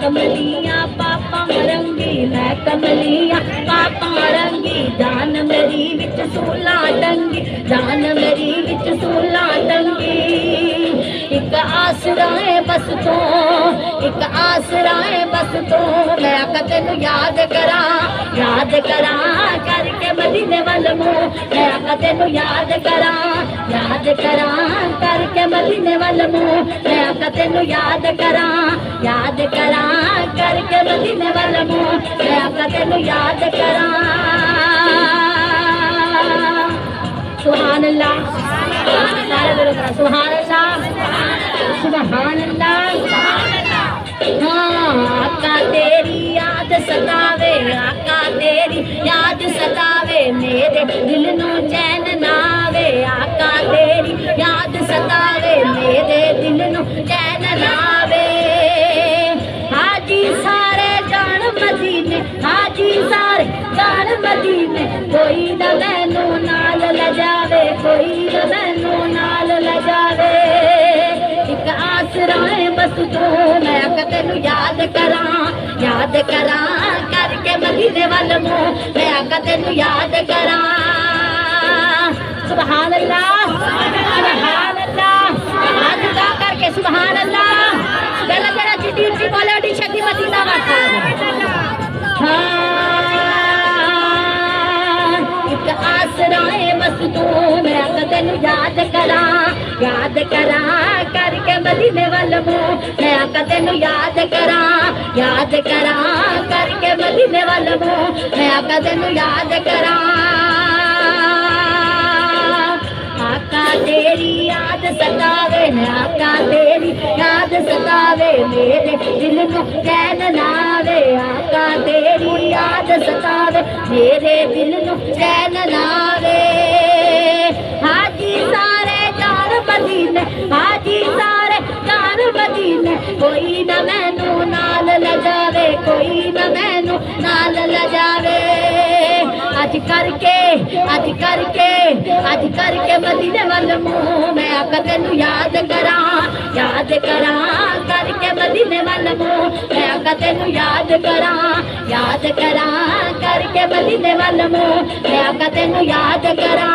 कमलिया पापा रंगी, मैं कमलिया पापा रंगी, जान मेरी विच सूला टंगी, जान मेरी विच सूला टंगी। एक आसरा है बस तो, एक आसरा है बस तो, मैं आका तेनू याद करा करके मदीने वाल मुंह, मैं आका तेनू याद करा करके मदीने वाल मुंह, मैं आका तेनू याद करा करके मदीने वाल मुंह, मैं आका तेनू याद करा। सुभान अल्लाह, सारे बोलो सुभान अल्लाह, सुभान अल्लाह। हाँ आका तेरी याद सतावे, आका तेरी याद सतावे, मेरे दिल नू चैन नावे, आका तेरी याद सतावे, मेरे दिल नू चैन नावे। हाजी सारे जान मदीने, हाजी सारे जान मदीने, कोई ना मैनू नाल ले जावे, कोई ना मैनू नाल ले जावे। एक आसरा है बस तो, मैं आका तेनू याद करा करके मदीने वाल मुंह, मैं आका तेनू याद करा। सुभान अल्लाह, सुभान अल्लाह, हाथ गा करके सुभान अल्लाह। गला जरा जिद्दी उच्ची बोले उठी शक्ति मदीना वाला। एक आसरा है बस तो, मैं आका तेनू याद करा करके मदीने वाल मुंह, मैं आका तेनू याद करा करके मदीने वाल मुंह, मैं आका तेनू याद करा। आका तेरी याद सतावे, आका तेरी याद सतावे, मेरे दिल नू चैन नावे, आका तेरी याद सतावे, मेरे दिल नू चैन नावे। हाजी सारे जान मदीने, हाजी सारे जान मदीने, कोई ना मैनू नाल ले जावे, कोई ना मैनू नाल ले जावे। आज करके मदीने वाल मुंह, मैं आका तेनू याद करा करके मदीने वाल मुंह, मैं आका तेनू याद करा करके मदीने वाल मुंह, मैं आका तेनू याद करा।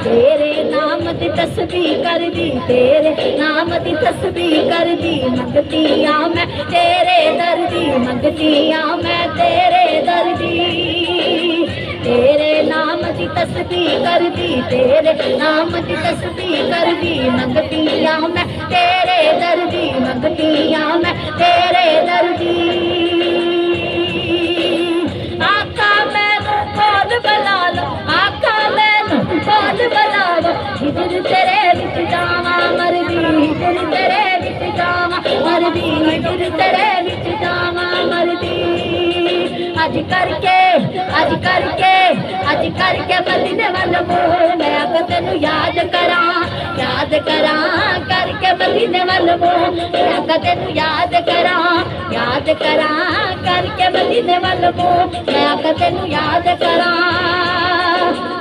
तेरे नाम दी तस्बीह कर दी, तेरे नाम दी तस्बीह कर दी, मंगती आ मैं तेरे दर्दी, मंगती आ मैं तेरे दर्दी। तेरे नाम की तस्बीह कर दी, तेरे नाम की तस्बीह कर दी, मंगती आ मैं तेरे दर्दी, मंगती आ मैं तेरे दर्दी। आका मैनू कौन बुला लो, आका मैनू कौन बुला लो, हिजर तेरे विच जावा मरदी, हिजर तेरे विच जावा मरदी, हिजर तेरे विच जावा मरदी। आज करके मदीने वाल मुंह, मैं आका तेनू याद करा करके मदीने वाल मुंह, मैं आका तेनू याद करा करके मदीने वाल मुंह, मैं आका तेनू याद करा।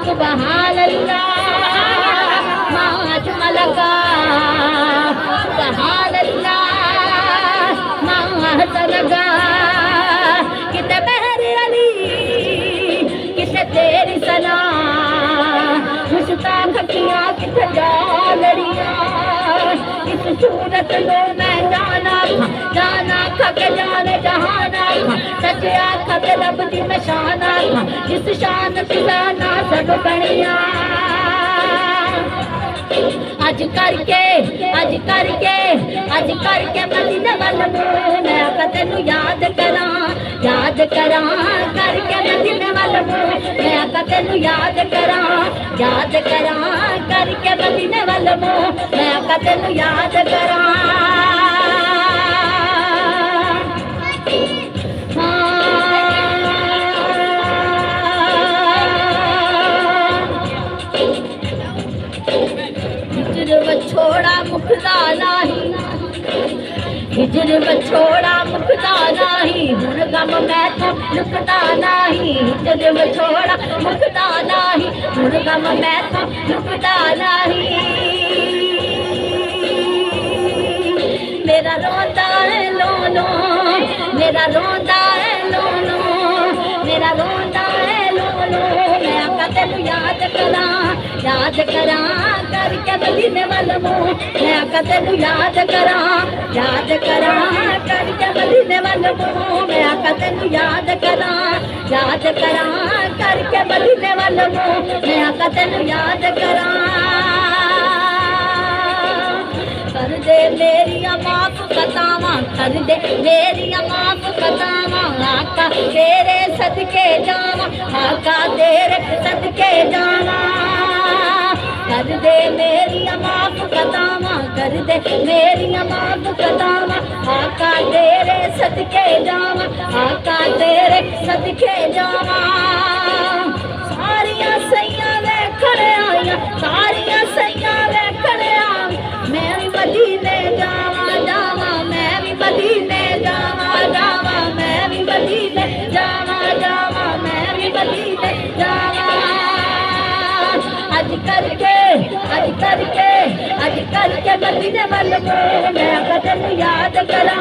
सुभान अल्लाह, माज मलका, सुभान अल्लाह, माज लगा। किते मेहर अली, किते तेरी सना, मुश्ताक अखियां किते जालड़ियां, इस सूरत लो मैं जाना खा के जाने जहाना खा, सच आखा के रब दी मैं शाना खा, जिस शान की जाना सब बनिया। आज करके मदीने वाल मुंह, मैं आका तेनू याद करा करके मदीने वाल मुंह, मैं आका तेनू याद करा करके मदीने वाल मुंह, मैं आका तेनू याद करा। छोड़ा मुकदा नाही, हिजर छोड़ा मुकदा नाही, हुण गम मैं तो लुकदा नाही, हिजर छोड़ा मुकदा नाही, हुण गम मैं तो लुकदा नाही। मेरा रोंदा है लो मेरा रोंदा है लोलो, मेरा रोंदा है लोलो। मैं आका तेनू याद करा करके मदीने वाल मुंह। मैं आका तेनू याद करा करके मदीने वाल मुंह। मैं आका तेनू याद करा करके मदीने वाल मुंह। मैं आका तेनू याद करा। कर दे मेरिया माफ खतावां, कर दे मेरिया माफ खतावां। आका तेरे सदके जावां, आका तेरे सदके जावां। कर दे मेरिया माफ खतावां, कर दे मेरिया माफ खतावां। आका तेरे सदके जावां, आका तेरे सदके जावां। सारियां सैयां वेखण आईयां, सारियां सैयां वेखण आईयां। मैं भी मदीने जावा, मैं भी मदीने जावा, मैं भी मदीने जावा, मैं भी मदीने जावा। अज करके मदीने वाल मुंह। मैं आका तेनू याद करा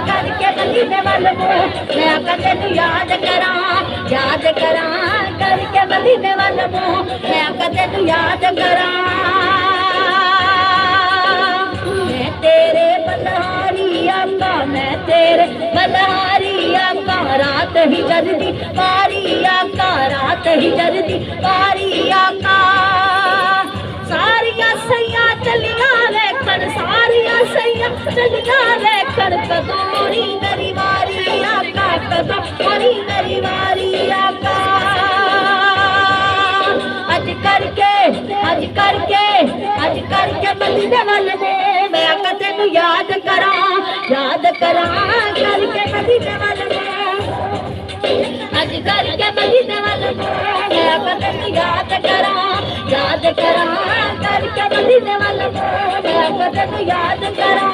करके मदीने वाल मुंह। मैं आका तेनू याद करा करके मदीने वाल मुंह। मैं आका तेनू याद करा। मैं तेरे बलहारी आका, मैं तेरे बलहारी आका। रात ही जल्दी पारी आका, रात ही जल्दी पारी आका। सारियां सैयां चलियां वेखण, सारियां सैयां चलियां वेखण। कदों मेरी वारी आका, कदों मेरी वारी आका। अज करके मदीने वाल मुंह। मैं आका तेनू याद करा करके मदीने वाल मुंह। अज करके मदीने वाल मुंह। मैं आका तेनू याद करा करके मदीने वाल मुंह। मैं आका तेनू याद करा।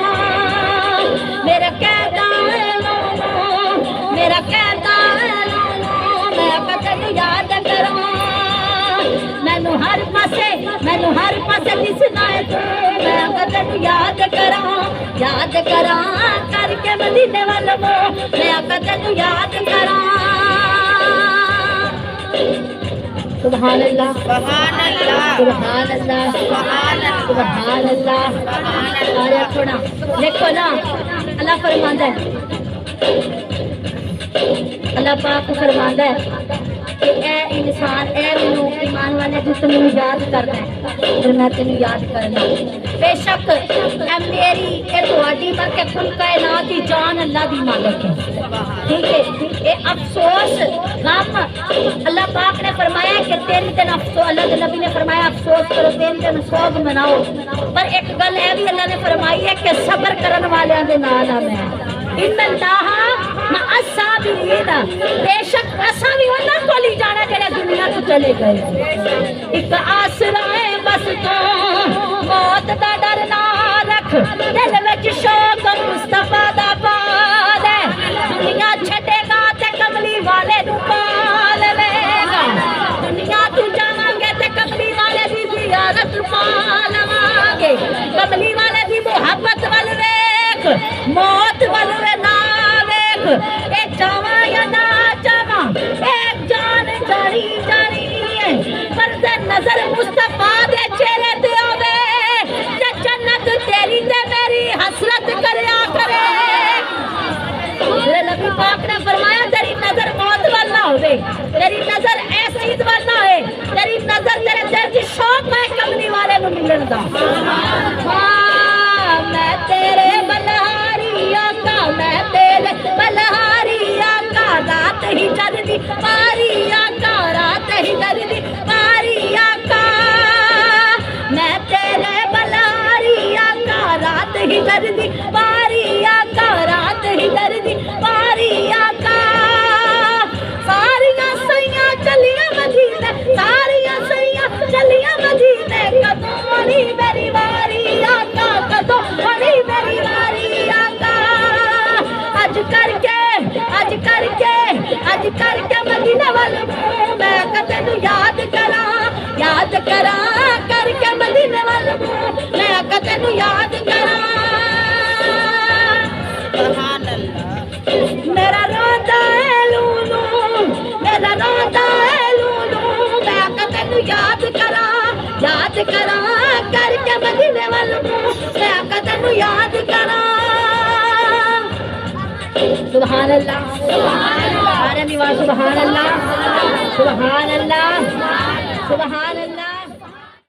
मेरा कहता है लोलो, मेरा कहता है लोलो। मैं आका तेनू याद करा। मैनू हर पासे दिसना है तू। मैं आका तेनू याद करा करके मदीने वाल मुंह। मैं आका तेनू याद करा। सुभान अल्लाह, सुभान अल्लाह, सुभान अल्लाह, सुभान अल्लाह। अरे थोड़ा देखो ना, अल्लाह फरमांदा है, अल्लाह पाक फरमांदा है कि ए इंसान, ए मैनू ईमान वाले जिस मैनू याद करना है, फिर मैं तेनू याद करना। बेशक ए मेरी ए तुहाडी बल्कि कुल कायनात दी जान अल्लाह दी मालिक है। ठीक है, ये अफसोस गम अल्लाह पाक ने फरमाया कि 3 दिन अफसोस, अल्लाह के नबी ने फरमाया अफसोस करो, 3 दिन सोग मनाओ। पर एक गल है भी अल्लाह ने फरमाई है कि सब्र करने वालियां दे नाल आ मैं। बेशक असा भी उन्हां कोल ही जाना जेड़े दुनिया तो चले गए। एक आसरा है बस तो मौत दा डर ना रख, दिल विच शौक मुस्तफा दा पाल है। दुनिया छड्डेगा ते कमली वाले नू पाल लेगा। दुनिया तू जावांगे ते कमली वाले दी जियारत पा लवांगे। कमली वाले दी मुहब्बत वल वेख, मौत वल ना वेख। ए जावा या ना जावा, एक जान जानी जानी है। पर से नजर मुस्तफा दे चेहरे ते आवे, ते जन्नत तेरी ते मेरी हसरत करया करे। नबी पाक ने फरमाया तेरी नजर मौत वल ना होवे, तेरी नजर ऐस चीज वल ना होए, तेरी नजर तेरे दिल च शौक है कमली वाले नू मिलन दा। मैं तेरे बलहारी आका, मैं तेरे बलहारी आका। रात ही जल्दी पारी आका, रात ही जल्दी पारी आका। मैं तेरे बलहारी आका, रात ही जल्दी पारी आका, रात ही जल्दी पारी आका। सारियां सैयां चलियां मदीने, सारियां सैयां चलियां मदीने। कदों आनी मेरी वारी आका, कदों आनी मेरी वारी आका। अज करके मदीने वाल मुंह। मैं तेनू याद करा करके मदीने वाल मुंह। मैं तेनू याद करा। सुभान अल्लाह। याद करा करके मदीने वाल मैं आका तेनू याद करा सुभान अल्लाह सुभान अल्लाह सुभान अल्लाह सुभान अल्लाह सुभान